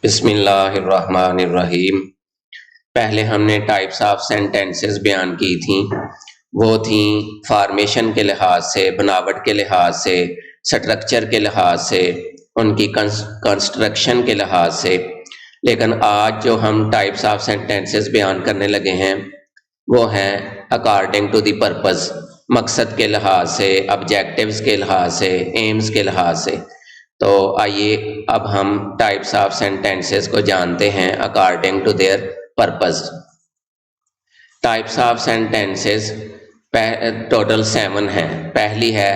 बिस्मिल्लाहिर्रहमानिर्रहीम। पहले हमने टाइप्स ऑफ सेंटेंसेस बयान की थी। वो थी फॉर्मेशन के लिहाज से, बनावट के लिहाज से, स्ट्रक्चर के लिहाज से, उनकी कंस्ट्रक्शन के लिहाज से। लेकिन आज जो हम टाइप्स ऑफ सेंटेंसेस बयान करने लगे हैं वो हैं अकॉर्डिंग टू द पर्पस, मकसद के लिहाज से, ऑब्जेक्टिव्स के लिहाज से, एम्स के लिहाज से। तो आइए अब हम टाइप्स ऑफ सेंटेंसेस को जानते हैं according to their purpose. Types of sentences total 7 हैं। पहली है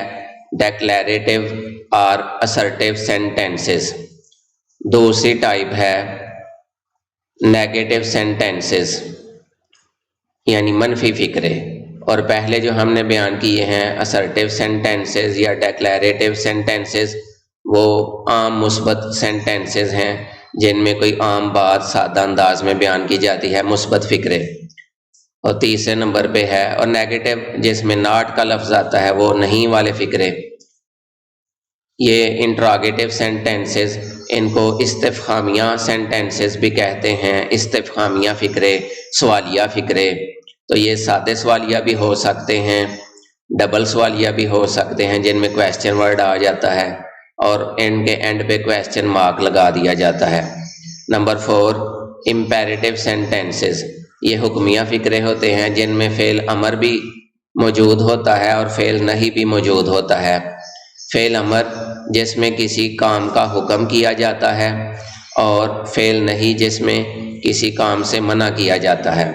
डेक्लेरेटिव और असर्टिव सेंटेंसेस। दूसरी टाइप है नेगेटिव सेंटेंसेस यानी मनफी फिक्रे। और पहले जो हमने बयान किए हैं असर्टिव सेंटेंसेस या डेक्लेरेटिव सेंटेंसेस, वो आम मुस्बत सेंटेंसेस हैं जिनमें कोई आम बात सादा अंदाज में बयान की जाती है, मुस्बत फिक्रे। और तीसरे नंबर पे है और नेगेटिव, जिसमें नाट का लफ्ज आता है, वो नहीं वाले फिक्रे। ये इंट्रोगेटिव सेंटेंसेस, इनको इस्तिफहामिया सेंटेंसेस भी कहते हैं। इस्तिफहामिया फिक्रे, सवालिया फिक्रे। तो ये सादे सवालिया भी हो सकते हैं, डबल सवालिया भी हो सकते हैं जिनमें क्वेश्चन वर्ड आ जाता है और इनके एंड पे क्वेश्चन मार्क लगा दिया जाता है। Number 4 imperative sentences. ये हुक्मिया फिक्रे होते हैं जिनमें फेल अमर भी मौजूद होता है और फेल नहीं भी मौजूद होता है। फेल अमर जिसमें किसी काम का हुक्म किया जाता है और फेल नहीं जिसमें किसी काम से मना किया जाता है।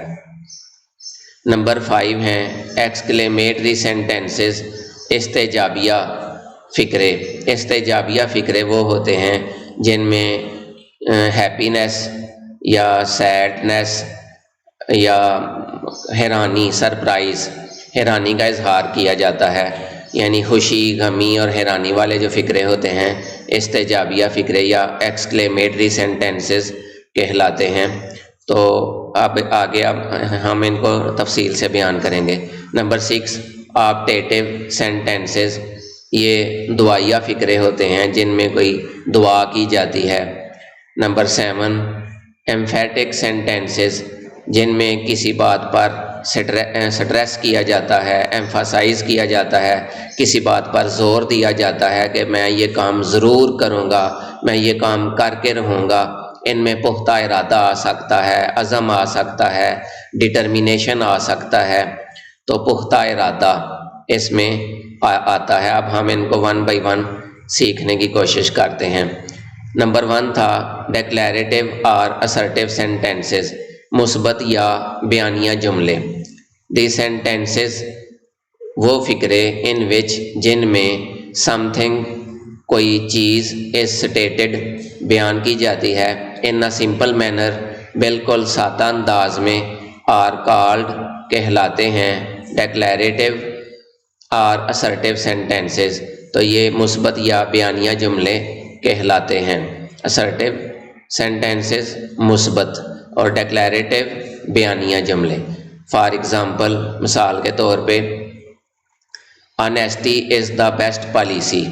नंबर 5 हैं एक्सक्लेमेटरी सेंटेंसेस, इस्तेजाबिया फिक्रे। इस्तेजाबिया फिक्रे वो होते हैं जिनमें हैप्पीनेस या सैडनेस या हैरानी, सरप्राइज, हैरानी का इजहार किया जाता है। यानी खुशी, गमी और हैरानी वाले जो फिक्रे होते हैं इस्तेजाबिया फिक्रे या एक्सक्लेमेटरी सेंटेंसेस कहलाते हैं। तो अब आगे अब हम इनको तफसील से बयान करेंगे। Number 6 optative sentences. ये दुआया फिक्रे होते हैं जिनमें कोई दुआ की जाती है। नंबर 7 एम्फेटिक सेंटेंसेस, जिनमें किसी बात पर स्ट्रेस किया जाता है, एम्फासाइज किया जाता है, किसी बात पर जोर दिया जाता है कि मैं ये काम ज़रूर करूँगा, मैं ये काम करके रहूँगा। इनमें पुख्ता इरादा आ सकता है, अज़म आ सकता है, डिटर्मिनेशन आ सकता है। तो पुख्ता इरादा इसमें आता है। अब हम इनको 1 बाय 1 सीखने की कोशिश करते हैं। नंबर 1 था डेक्लेरेटिव और असर्टिव सेंटेंसेस, मुस्बत या बयानिया जुमले। दी सेंटेंसेस वो फिक्रे इन विच, जिनमें समथिंग कोई चीज़ इज स्टेटेड बयान की जाती है इन अ सिंपल मैनर, बिल्कुल सादा अंदाज में, आर कॉल्ड कहलाते हैं डेक्लेरेटिव और असर्टिव सेंटेंसेस। तो ये मुस्बत या बयानिया जुमले कहलाते हैं। असर्टिव सेंटेंसेस मुस्बत और डेक्लेरेटिव बयानिया जुमले। फॉर एग्ज़ाम्पल, मिसाल के तौर पे, honesty is the best policy.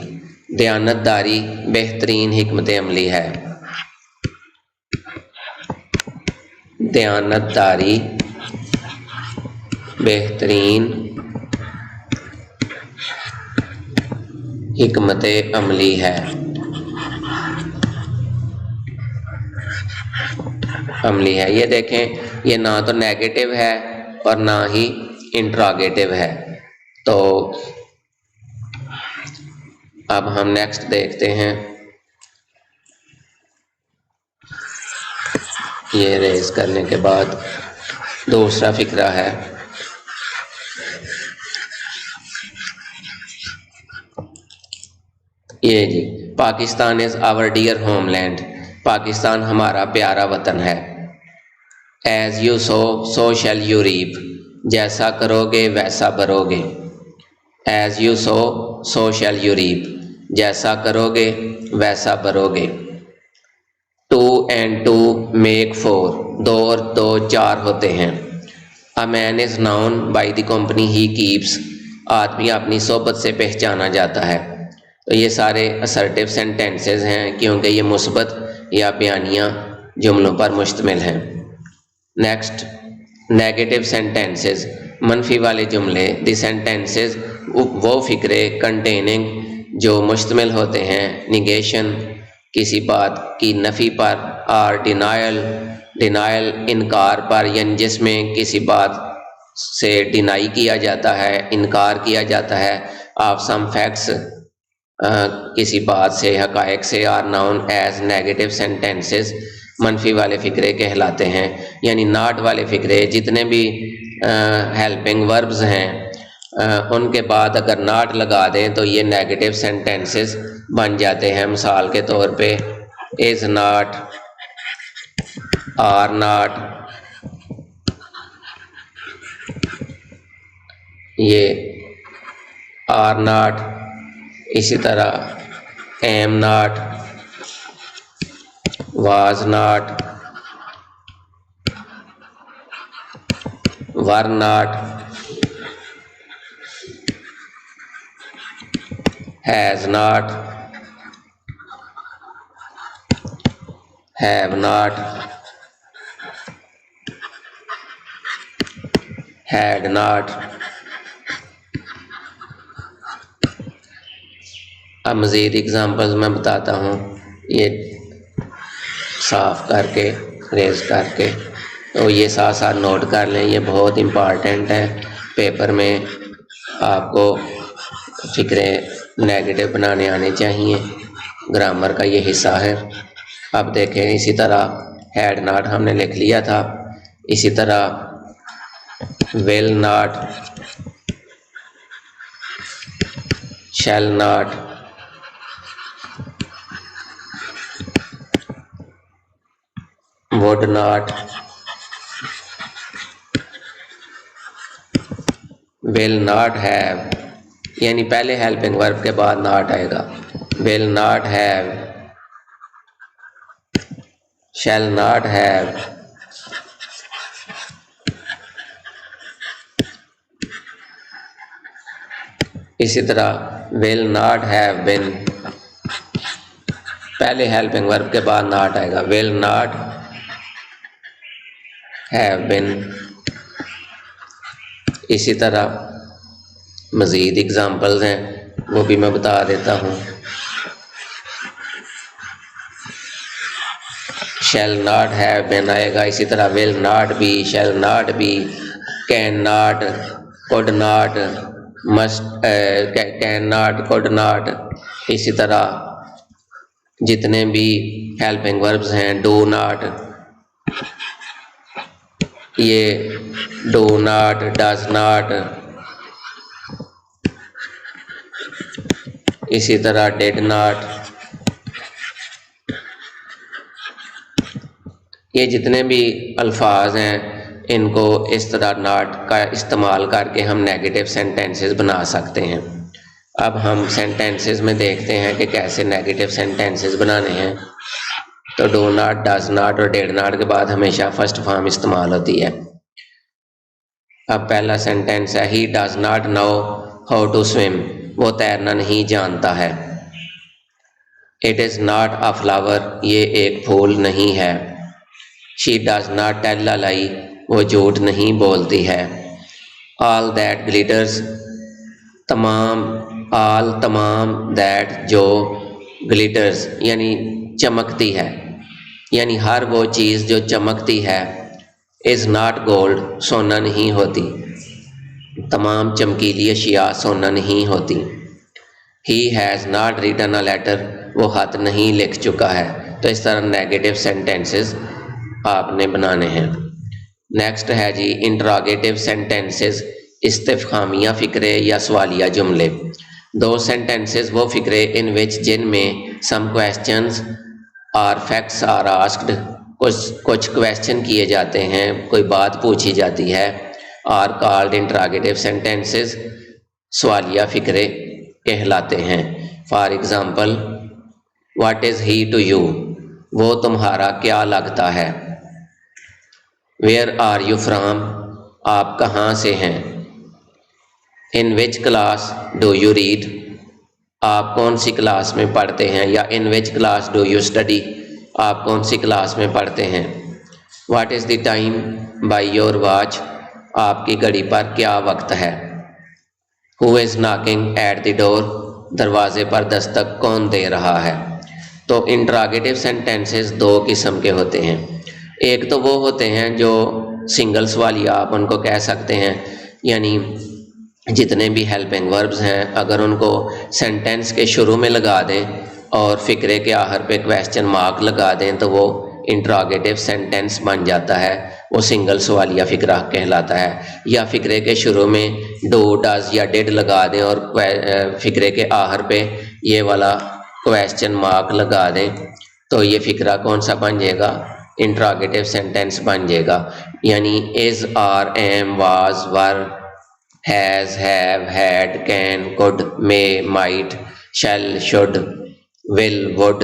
दयानतदारी बेहतरीन हिकमत अमली है। दयानतदारी बेहतरीन हिकमत अमली है। ये देखें, ये ना तो नेगेटिव है और ना ही इंट्रोगेटिव है। तो अब हम नेक्स्ट देखते हैं। ये रेज करने के बाद दूसरा फिक्रा है ये जी, Pakistan is our dear homeland. Pakistan हमारा प्यारा वतन है। As you sow so shall you reap. जैसा करोगे वैसा भरोगे। As you sow so shall you reap. जैसा करोगे वैसा भरोगे। 2 and 2 make 4। 2 और 2 4 होते हैं। A man is noun by the company he keeps. आदमी अपनी सोबत से पहचाना जाता है। तो ये सारे असर्टिव सेंटेंसेस हैं क्योंकि ये मुस्बत या बयानिया जुमलों पर मुश्तमिल हैं। नेक्स्ट, नेगेटिव सेंटेंसेस, मनफी वाले जुमले। द सेंटेंसेस, वो फ़िक्रे, कंटेनिंग, जो मुश्तमिल होते हैं निगेशन, किसी बात की नफ़ी पर, और डिनायल, डिनायल इनकार पर, यानी जिसमें किसी बात से डिनाई किया जाता है, इनकार किया जाता है। ऑफ सम फैक्ट्स, किसी बात से, हक़ाइक़ से। Are known as negative sentences, मनफी वाले फ़िक्रे कहलाते हैं। यानी नाट वाले फ़िक्रे, जितने भी हेल्पिंग वर्ब्स हैं उनके बाद अगर नाट लगा दें तो ये नेगेटिव सेंटेंसेस बन जाते हैं। मिसाल के तौर पे इज़ नाट, आर नाट, ये आर नाट। इसी तरह am not, was not, were not, has not, have not, had not. अब मज़ीद एग्ज़ाम्पल्स मैं बताता हूँ, ये साफ़ करके, रेज करके, तो ये साथ साथ नोट कर लें, ये बहुत इम्पॉर्टेंट है। पेपर में आपको फ़िक्रे नेगेटिव बनाने आने चाहिए, ग्रामर का ये हिस्सा है। अब देखें, इसी तरह हैड नाट हमने लिख लिया था। इसी तरह will not, shall not, would not, will not have, यानी पहले हेल्पिंग वर्ब के बाद नॉट आएगा। Will not have, shall not have, इसी तरह विल नॉट हैव बिन, पहले हेल्पिंग वर्ब के बाद नॉट आएगा। Will not have been. इसी तरह मज़ीद एग्ज़ाम्पल्स हैं, वो भी मैं बता देता हूँ। शैल नॉट हैव बिन आएगा। इसी तरह will not be, shall not be, can not, could not, must, can not, could not. इसी तरह जितने भी हेल्पिंग वर्ब्स हैं, डू नॉट, ये डू नॉट, डज नॉट, इसी तरह डिड नॉट, ये जितने भी अल्फाज हैं इनको इस तरह नॉट का इस्तेमाल करके हम नेगेटिव सेंटेंसेस बना सकते हैं। अब हम सेंटेंसेस में देखते हैं कि कैसे नेगेटिव सेंटेंसेस बनाने हैं। तो डू नॉट, डज नॉट और डिड नॉट के बाद हमेशा फर्स्ट फॉर्म इस्तेमाल होती है। अब पहला सेंटेंस है, he does not know how to swim, वो तैरना नहीं जानता है। It is not a flower, ये एक फूल नहीं है। She does not tell a lie, वो झूठ नहीं बोलती है। ऑल दैट ग्लिटर्स, तमाम, ऑल तमाम, दैट जो, ग्लिटर्स यानी चमकती है, यानी हर वो चीज़ जो चमकती है। इज़ नॉट गोल्ड, सोना नहीं होती, तमाम चमकीली अशिया सोना नहीं होती। He has not written a letter, वो खत नहीं लिख चुका है। तो इस तरह नेगेटिव सेंटेंसेस आपने बनाने हैं। नेक्स्ट है जी इंट्रोगेटिव सेंटेंसेस, इस्तिफ़हामिया फ़िक्रे या सवालिया जुमले। दो सेंटेंसेस वो फ़िक्रे इन विच, जिनमें सम क्वेश्चंस और फैक्ट्स आर आस्क्ड, कुछ क्वेश्चन किए जाते हैं, कोई बात पूछी जाती है। और कॉल्ड इंट्रोगेटिव सेंटेंसेस, सवालिया फ़िक्रे कहलाते हैं। For example, what is he to you, वो तुम्हारा क्या लगता है। वेयर आर यू फ्रॉम, आप कहाँ से हैं। In which class do you read, आप कौन सी क्लास में पढ़ते हैं, या in which class do you study, आप कौन सी क्लास में पढ़ते हैं। What is the time by your watch, आपकी घड़ी पर क्या वक्त है। Who is knocking at the door, दरवाजे पर दस्तक कौन दे रहा है। तो इंट्रागेटिव सेंटेंसेस दो किस्म के होते हैं। एक तो वो होते हैं जो सिंगल सवालिया आप उनको कह सकते हैं, यानी जितने भी हेल्पिंग वर्ब्स हैं अगर उनको सेंटेंस के शुरू में लगा दें और फ़िक्रे के आखिर पे क्वेश्चन मार्क लगा दें तो वो इंट्रागेटिव सेंटेंस बन जाता है, वो सिंगल सवालिया फ़िक्रा कहलाता है। या फ़िक्रे के शुरू में डू, डज या डिड लगा दें और फ़िक्रे के आखिर पे ये वाला क्वेश्चन मार्क लगा दें तो ये फ़िक्रा कौन सा बन जाएगा, इंट्रागेटिव सेंटेंस बन जाएगा। यानी is, are, am, was, were, has, have, had, can, could, may, might, shall, should, will, would,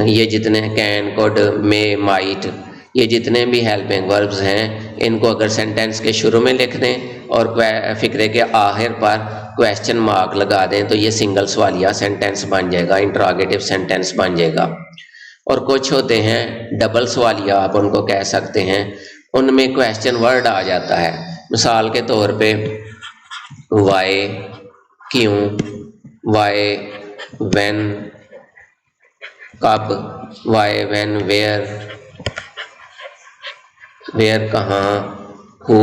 ये जितने कैन, कुड, मे, माइट, ये जितने भी हेल्पिंग वर्ब्स हैं इनको अगर सेंटेंस के शुरू में लिख दें और फ़िक्रे के आखिर पर क्वेश्चन मार्क लगा दें तो ये सिंगल सवालिया सेंटेंस बन जाएगा, इंट्रागेटिव सेंटेंस बन जाएगा। और कुछ होते हैं डबल सवालिया आप उनको कह सकते हैं, उनमें क्वेश्चन वर्ड आ जाता है। मिसाल के तौर पे वाई, क्यों, वाई, व्हेन, कब, वाई, व्हेन, वेयर, वेयर कहाँ, हु,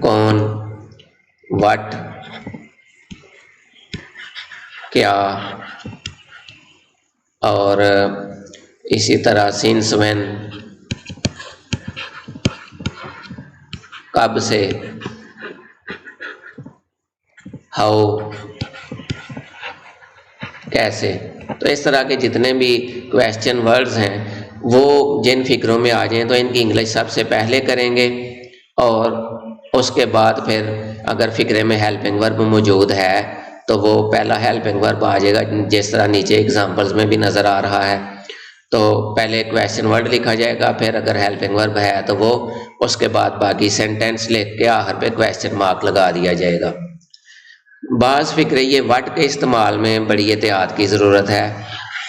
कौन, व्हाट क्या, और इसी तरह सिंस, व्हेन कब से, हाउ कैसे। तो इस तरह के जितने भी क्वेश्चन वर्ड्स हैं वो जिन फिक्रों में आ जाएं तो इनकी इंग्लिश सबसे पहले करेंगे और उसके बाद फिर अगर फिक्रे में हेल्पिंग वर्ब मौजूद है तो वो पहला हेल्पिंग वर्ब आ जाएगा, जिस तरह नीचे एग्जांपल्स में भी नज़र आ रहा है। तो पहले क्वेश्चन वर्ड लिखा जाएगा, फिर अगर हेल्पिंग वर्ब है तो वो उसके बाद बाकी सेंटेंस लिख के आखिर पे क्वेश्चन मार्क लगा दिया जाएगा। बाज़ फिक्रे ये वट के इस्तेमाल में बड़ी एहतियात की ज़रूरत है।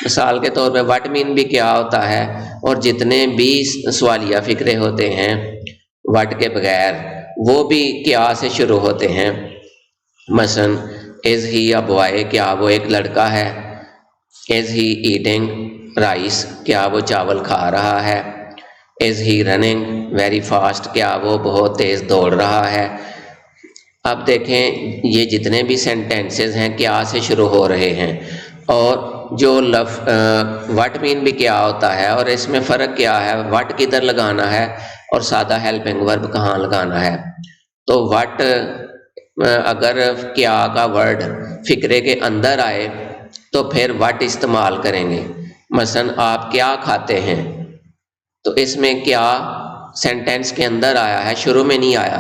मिसाल के तौर पे वट मीन भी क्या होता है, और जितने भी सवालिया फिक्रे होते हैं वट के बगैर वो भी क्या से शुरू होते हैं। मसलन इज़ ही अ बॉय, क्या वो एक लड़का है। इज़ ही ईटिंग राइस, क्या वो चावल खा रहा है। Is he running very fast, क्या वो बहुत तेज़ दौड़ रहा है। अब देखें ये जितने भी सेंटेंसेस हैं क्या से शुरू हो रहे हैं, और जो वट मीन भी क्या होता है और इसमें फ़र्क क्या है, वट किधर लगाना है और सादा हेल्पिंग वर्ब कहाँ लगाना है। तो वट अगर क्या का वर्ड फिक्रे के अंदर आए तो फिर वट इस्तेमाल करेंगे। मसलन आप क्या खाते हैं, तो इसमें क्या सेंटेंस के अंदर आया है, शुरू में नहीं आया,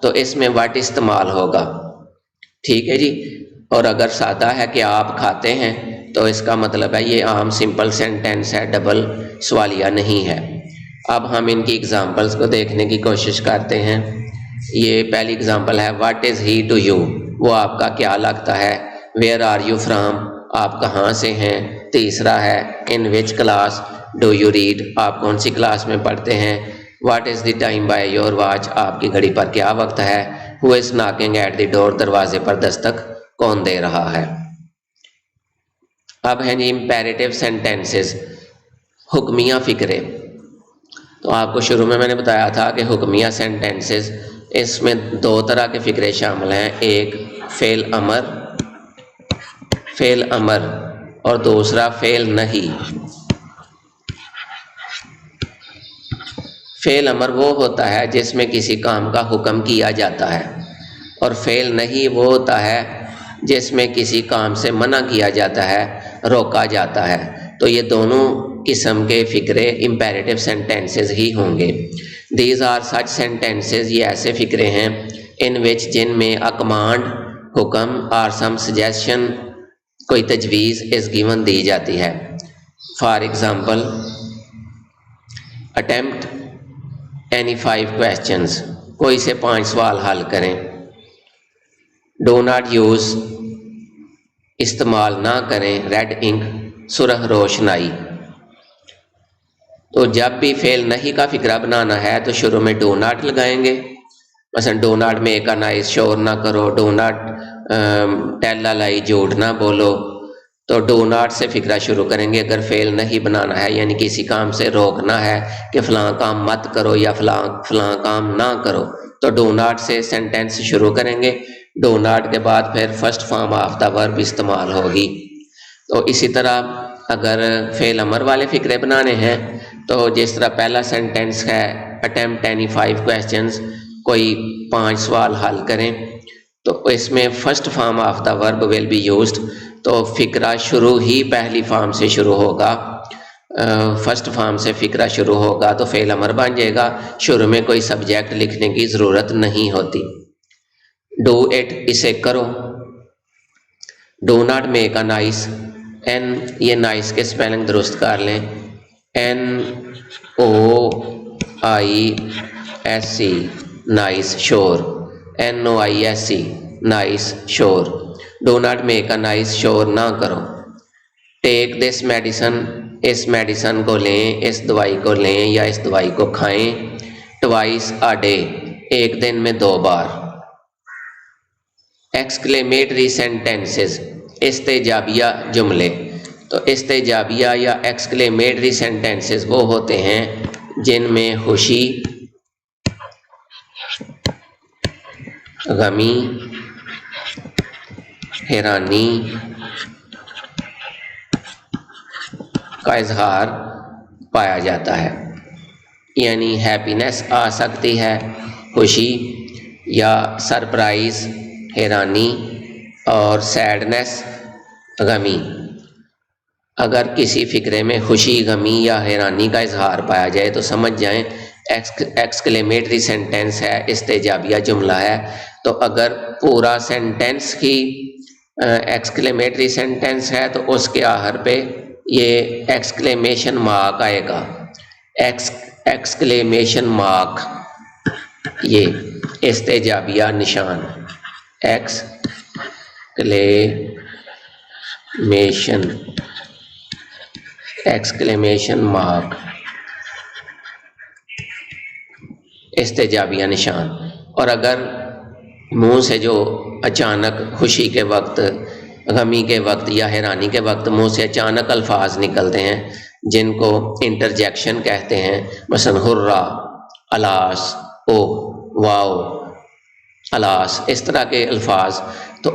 तो इसमें वट इस्तेमाल होगा। ठीक है जी। और अगर सादा है कि आप खाते हैं तो इसका मतलब है ये आम सिंपल सेंटेंस है, डबल सवालिया नहीं है। अब हम इनकी एग्जांपल्स को देखने की कोशिश करते हैं। ये पहली एग्जांपल है what is he to you, वो आपका क्या लगता है। वेयर आर यू फ्रॉम, आप कहाँ से हैं। तीसरा है in which class do you read, आप कौन सी क्लास में पढ़ते हैं। What is the time by your watch, आपकी घड़ी पर क्या वक्त है। Who is knocking at the door, दरवाजे पर दस्तक कौन दे रहा है। अब हैं जी इम्पेरेटिव सेंटेंसेस, हुक्मिया फ़िक्रे। तो आपको शुरू में मैंने बताया था कि हुक्मिया सेंटेंसेस, इसमें दो तरह के फ़िक्रे शामिल हैं, एक फ़ेल अमर और दूसरा फ़ेल नहीं। फ़ेल अमर वो होता है जिसमें किसी काम का हुक्म किया जाता है, और फ़ेल नहीं वो होता है जिसमें किसी काम से मना किया जाता है, रोका जाता है। तो ये दोनों किस्म के फ़िक्रे इम्पेरेटिव सेंटेंसेस ही होंगे। दीज आर सच सेंटेंसेस, ये ऐसे फ़िक्रे हैं इन विच जिनमें अ कमांड हुक्म और सम सजेशन कोई तजवीज़ इज़ गिवन दी जाती है। For example attempt any 5 questions, कोई से 5 सवाल हल करें। डो नॉट यूज़, इस्तेमाल ना करें रेड इंक सुरह रोशनाई। तो जब भी फेल नहीं का फिक्रा बनाना है तो शुरू में डू नॉट लगाएंगे। मसलन do not make a noise, शोर ना करो, डू नॉट टेल अ लाई, झूठ ना बोलो। तो डू नॉट से फिक्रा शुरू करेंगे। अगर फेल नहीं बनाना है यानी किसी काम से रोकना है कि फ़लाँ काम मत करो या फ़लाँ काम ना करो, तो डू नॉट से सेंटेंस शुरू करेंगे। डू नॉट के बाद फिर first form of the verb इस्तेमाल होगी। तो इसी तरह अगर फेल अमर वाले फिक्रे बनाने हैं तो जिस तरह पहला सेंटेंस है अटेम्प्ट एनी 5 क्वेश्चंस, कोई 5 सवाल हल करें, तो इसमें first form of the verb will be used. तो फिक्रा शुरू ही पहली फॉर्म से शुरू होगा, फर्स्ट फॉर्म से फिक्रा शुरू होगा तो फेल अमर बन जाएगा। शुरू में कोई सब्जेक्ट लिखने की ज़रूरत नहीं होती। डू इट, इसे करो। Do not make a noise, an, ये नाइस के स्पेलिंग दुरुस्त कर लें, NOISE नाइस, शोर, NOISE नाइस, शोर। Do not make a noise, शोर ना करो। टेक दिस मेडिसन, इस मेडिसन को लें, इस दवाई को लें या इस दवाई को खाएं। ट्वाइस अ डे, एक दिन में 2 बार। एक्सक्लेमेटरी सेंटेंसेस, इस्तेजाबिया जुमले। तो इस्तेजाबिया या एक्सक्लेमेटरी सेंटेंसेस वो होते हैं जिनमें खुशी, गमी, हैरानी का इजहार पाया जाता है। यानी हैप्पीनेस आ सकती है, खुशी या सरप्राइज, हैरानी, और सैडनेस, गमी। अगर किसी फिक्रे में खुशी, गमी या हैरानी का इजहार पाया जाए तो समझ जाएं एक्सक्लेमेटरी सेंटेंस है, इस्तेजाबिया जुमला है। तो अगर पूरा सेंटेंस ही एक्सक्लेमेटरी सेंटेंस है तो उसके आखिर पे ये एक्सक्लेमेशन मार्क आएगा, एक्सक्लेमेशन मार्क, ये इस्तेजाबिया निशान, एक्सक्लेमेशन मार्क, इस्तेजाबिया निशान। और अगर मुंह से जो अचानक खुशी के वक्त, गमी के वक्त या हैरानी के वक्त मुंह से अचानक अल्फाज निकलते हैं जिनको इंटरजेक्शन कहते हैं, मसलन हुर्रा, अलास, ओ, वाओ, अलास, इस तरह के अल्फाज, तो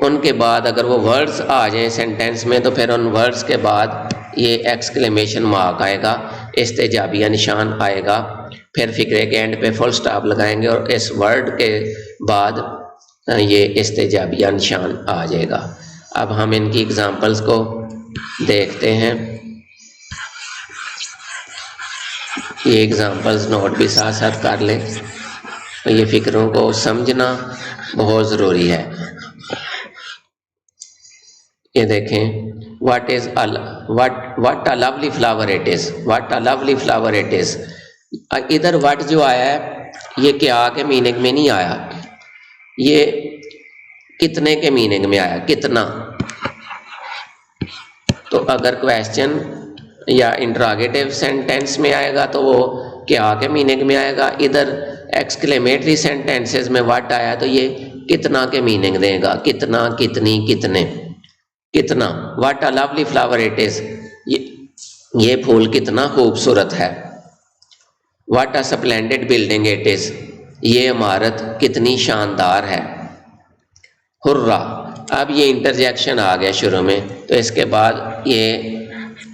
उनके बाद अगर वो वर्ड्स आ जाएं सेंटेंस में तो फिर उन वर्ड्स के बाद ये एक्सक्लेमेशन मार्क आएगा, इस्तेजाबिया निशान आएगा। फिर फिक्रे के एंड पे फुल स्टॉप लगाएंगे और इस वर्ड के बाद ये इस्तेजाबिया निशान आ जाएगा। अब हम इनकी एग्जांपल्स को देखते हैं। ये एग्जांपल्स नोट भी साथ साथ कर लें, तो ये फिक्रों को समझना बहुत ज़रूरी है। ये देखें, what a lovely flower it is, what a lovely flower it is. इधर व्हाट जो आया है ये क्या के मीनिंग में नहीं आया, ये कितने के मीनिंग में आया, कितना। तो अगर क्वेश्चन या इंट्रोगेटिव सेंटेंस में आएगा तो वो क्या के मीनिंग में आएगा। इधर एक्सक्लेमेटरी सेंटेंसेस में व्हाट आया तो ये कितना के मीनिंग देगा, कितना, कितनी, कितने, कितना। What a lovely flower it is, ये फूल कितना खूबसूरत है। What a splendid building it is, ये इमारत कितनी शानदार है। हुर्रा, अब ये इंटरजेक्शन आ गया शुरू में, तो इसके बाद ये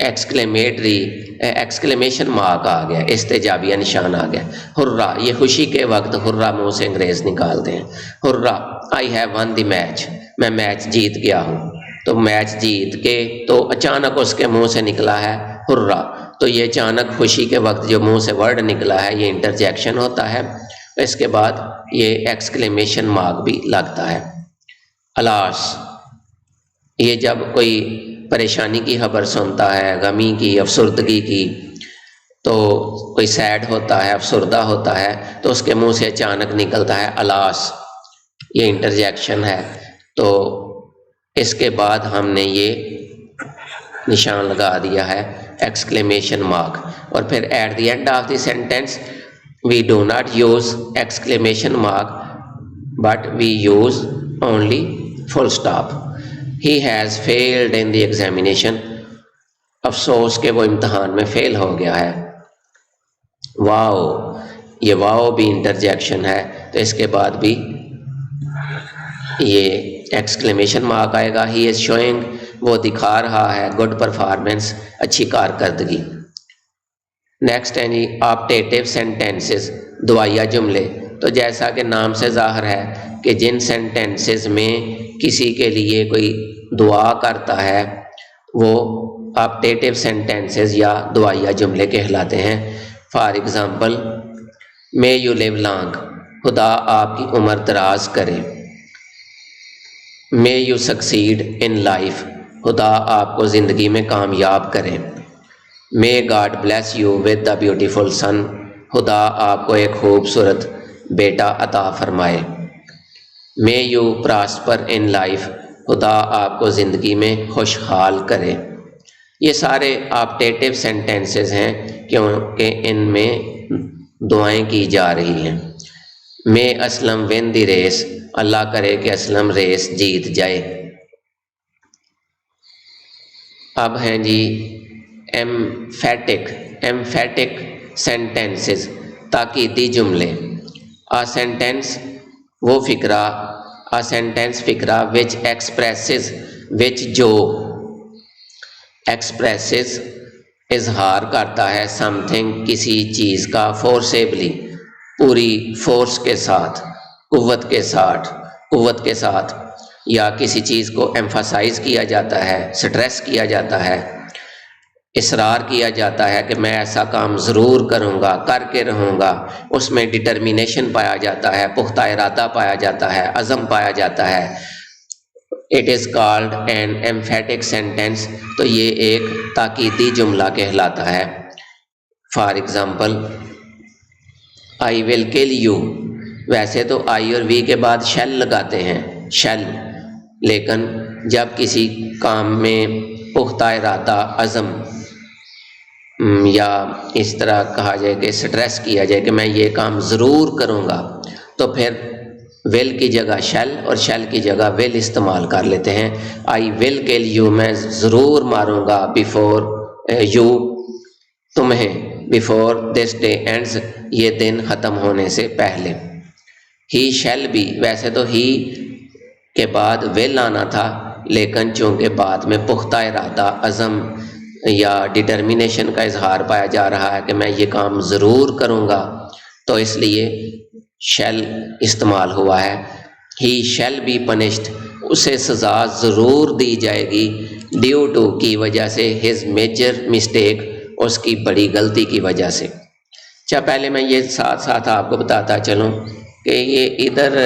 एक्सक्लेमेशन मार्क आ गया, इस्तेजाबिया निशान आ गया। हुर्रा, ये खुशी के वक्त हुर्रा मुंह से अंग्रेज निकालते हैं। Hurrah, I have one the match, मैं मैच जीत गया हूँ। तो मैच जीत के तो अचानक उसके मुंह से निकला है हुर्रा, तो ये अचानक खुशी के वक्त जो मुंह से वर्ड निकला है ये इंटरजेक्शन होता है। इसके बाद ये एक्सक्लेमेशन मार्क भी लगता है। अलास, ये जब कोई परेशानी की खबर सुनता है, गमी की, अफसुर्दगी की, तो कोई सैड होता है, अफसुर्दा होता है, तो उसके मुंह से अचानक निकलता है अलास, ये इंटरजेक्शन है। तो इसके बाद हमने ये निशान लगा दिया है एक्सक्लेमेशन मार्क। और फिर at the end of the sentence we do not use exclamation mark but we use only full stop. He has failed in the examination, अफसोस के वो इम्तहान में फेल हो गया है। वाओ, ये वाओ भी इंटरजेक्शन है, तो इसके बाद भी ये एक्सक्लेमेशन मार्क आएगा। ही इज़ शोइंग, वो दिखा रहा है गुड परफॉर्मेंस, अच्छी कारकर्दगी। नेक्स्ट है जी ऑप्टेटिव सेंटेंसेस, दुआया जुमले। तो जैसा कि नाम से ज़ाहिर है कि जिन सेंटेंसेस में किसी के लिए कोई दुआ करता है वो ऑप्टेटिव सेंटेंसेस या दुआया जुमले कहलाते हैं। For example, may you live long, खुदा आपकी उम्र दराज करे। May you succeed in life, खुदा आपको ज़िंदगी में कामयाब करे। May God bless you with the beautiful son, खुदा आपको एक खूबसूरत बेटा अता फरमाए। May you prosper in life, खुदा आपको ज़िंदगी में खुशहाल करे। ये सारे ऑप्टेटिव सेंटेंसेस हैं क्योंकि इनमें दुआएं की जा रही हैं। मे असलम विन द रेस, अल्लाह करे कि असलम रेस जीत जाए। अब हैं जी एम्फेटिक सेंटेंसेस, ताकीदी जुमले। आ सेंटेंस वो फिक्रा, आ सेंटेंस फिक्रा विच एक्सप्रेसेस, विच जो एक्सप्रेसेस इजहार करता है समथिंग, किसी चीज़ का, फोर्सेबली, पूरी फोर्स के साथ, कुव्वत के साथ, या किसी चीज़ को एम्फसाइज किया जाता है, स्ट्रेस किया जाता है, इसरार किया जाता है कि मैं ऐसा काम ज़रूर करूँगा, करके रहूँगा। उसमें डिटर्मिनेशन पाया जाता है, पुख्ता इरादा पाया जाता है, अज़म पाया जाता है। It is called an emphatic sentence, तो ये एक ताकीदी जुमला कहलाता है। For example, I will kill you, वैसे तो आई और वी के बाद शेल लगाते हैं, शेल, लेकिन जब किसी काम में पुख्ता इरादा, अज़म या इस तरह कहा जाए कि स्ट्रेस किया जाए कि मैं ये काम ज़रूर करूँगा, तो फिर विल की जगह शेल और शेल की जगह विल इस्तेमाल कर लेते हैं। आई विल किल यू, मैं ज़रूर मारूँगा, बिफोर यू, तुम्हें, बिफोर दिस डे एंड्स, ये दिन ख़त्म होने से पहले। ही शेल बी, वैसे तो ही के बाद विल आना था, लेकिन चूँकि बाद में पुख्ता इरादा, अज़म या डिटर्मिनेशन का इजहार पाया जा रहा है कि मैं ये काम ज़रूर करूँगा, तो इसलिए शेल इस्तेमाल हुआ है। ही शेल बी पनिश्ड, उसे सज़ा ज़रूर दी जाएगी, ड्यू टू, की वजह से, हिज मेजर मिस्टेक, उसकी बड़ी गलती की वजह से। अच्छा, पहले मैं ये साथ साथ आपको बताता चलूँ कि ये इधर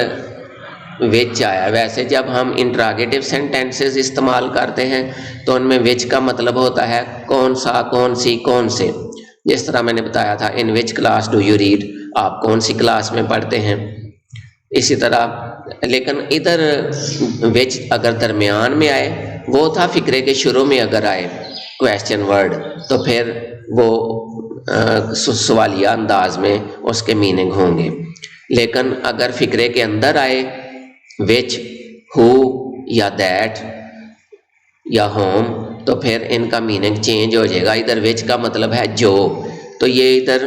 विच आया। वैसे जब हम इंट्रागेटिव सेंटेंसेस इस्तेमाल करते हैं तो उनमें विच का मतलब होता है कौन सा, कौन सी, कौन से। जिस तरह मैंने बताया था, in which class do you read, आप कौन सी क्लास में पढ़ते हैं, इसी तरह। लेकिन इधर विच अगर दरमियान में आए, वो था फिक्रे के शुरू में अगर आए क्वेश्चन वर्ड, तो फिर वो सवालिया अंदाज में उसके मीनिंग होंगे। लेकिन अगर फिक्रे के अंदर आए विच, हु या दैट या होम, तो फिर इनका मीनिंग चेंज हो जाएगा। इधर विच का मतलब है जो, तो ये इधर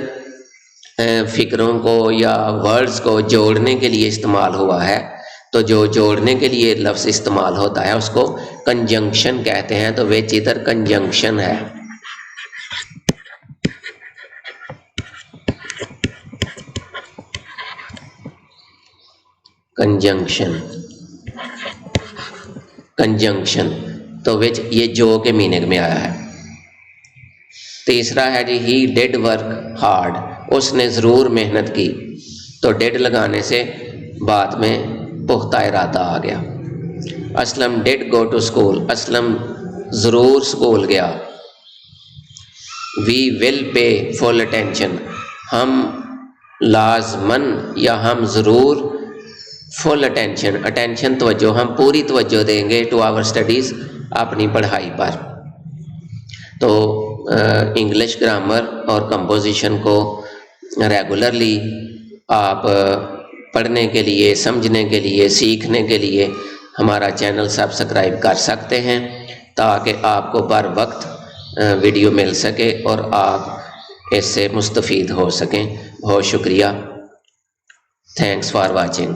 फिक्रों को या वर्ड्स को जोड़ने के लिए इस्तेमाल हुआ है। तो जो जोड़ने के लिए लफ्ज़ इस्तेमाल होता है उसको कंजंक्शन कहते हैं, तो विच इधर कंजंक्शन है। कंजंक्शन, तो विच ये जो के मीनिंग में आया है। तीसरा है जी ही डिड वर्क हार्ड, उसने ज़रूर मेहनत की, तो डिड लगाने से बाद में पुख्ता इरादा आ गया। Aslam did go to school, Aslam ज़रूर स्कूल गया। We will pay full attention, हम लाजमन या हम ज़रूर फुल अटेंशन तवज्जो, हम पूरी तवज्जो देंगे टू आवर स्टडीज़, अपनी पढ़ाई पर। तो इंग्लिश ग्रामर और कंपोजिशन को रेगुलरली आप पढ़ने के लिए, समझने के लिए, सीखने के लिए हमारा चैनल सब्सक्राइब कर सकते हैं, ताकि आपको बर वक्त वीडियो मिल सके और आप इससे मुस्तफ़ीद हो सकें। बहुत शुक्रिया। Thanks for watching.